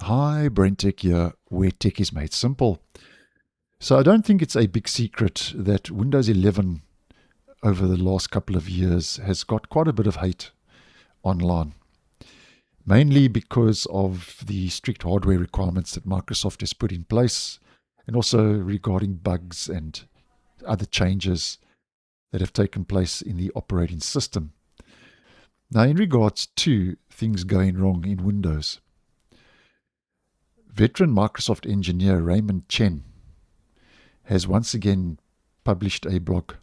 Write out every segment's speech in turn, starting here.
Hi, BrenTech here, where tech is made simple. So I don't think it's a big secret that Windows 11 over the last couple of years has got quite a bit of hate online, mainly because of the strict hardware requirements that Microsoft has put in place, and also regarding bugs and other changes that have taken place in the operating system. Now, in regards to things going wrong in Windows, veteran Microsoft engineer Raymond Chen has once again published a blog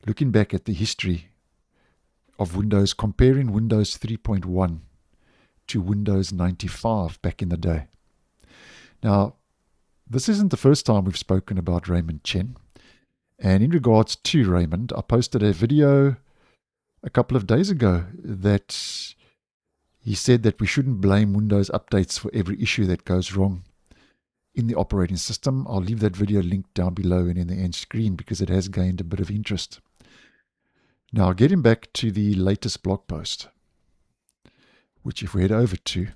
looking back at the history of Windows, comparing Windows 3.1 to Windows 95 back in the day. Now, this isn't the first time we've spoken about Raymond Chen. And in regards to Raymond, I posted a video a couple of days ago that he said that we shouldn't blame Windows updates for every issue that goes wrong in the operating system. I'll leave that video linked down below and in the end screen because it has gained a bit of interest. Now, getting back to the latest blog post, which if we head over to,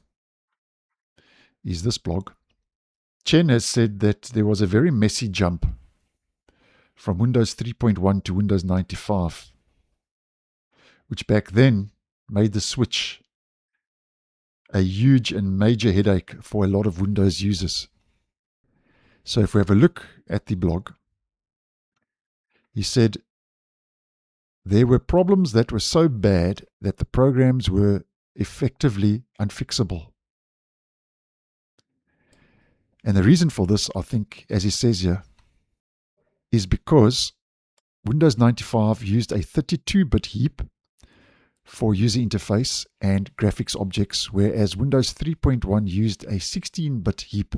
is this blog. Chen has said that there was a very messy jump from Windows 3.1 to Windows 95, which back then made the switch a huge and major headache for a lot of Windows users. So if we have a look at the blog, he said there were problems that were so bad that the programs were effectively unfixable. And the reason for this, I think, as he says here, is because Windows 95 used a 32-bit heap for user interface and graphics objects, whereas Windows 3.1 used a 16-bit heap.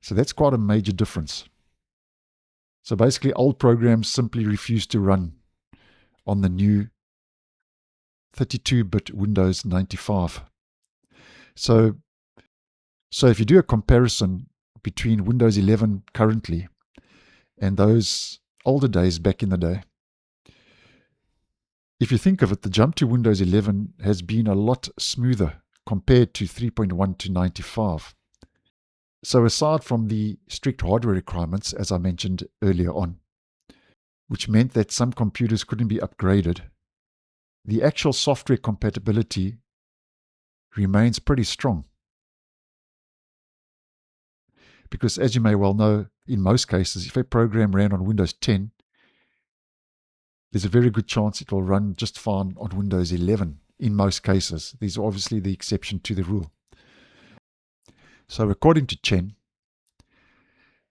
So that's quite a major difference. So basically, old programs simply refused to run on the new 32-bit Windows 95. So if you do a comparison between Windows 11 currently and those older days back in the day, if you think of it, the jump to Windows 11 has been a lot smoother compared to 3.1 to 95. So aside from the strict hardware requirements, as I mentioned earlier on, which meant that some computers couldn't be upgraded, the actual software compatibility remains pretty strong. Because as you may well know, in most cases, if a program ran on Windows 10, there's a very good chance it will run just fine on Windows 11 in most cases. These are obviously the exception to the rule. So according to Chen,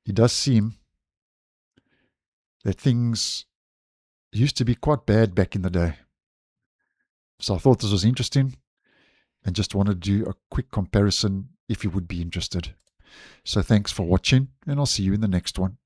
it does seem that things used to be quite bad back in the day. So I thought this was interesting and just wanted to do a quick comparison if you would be interested. So thanks for watching, and I'll see you in the next one.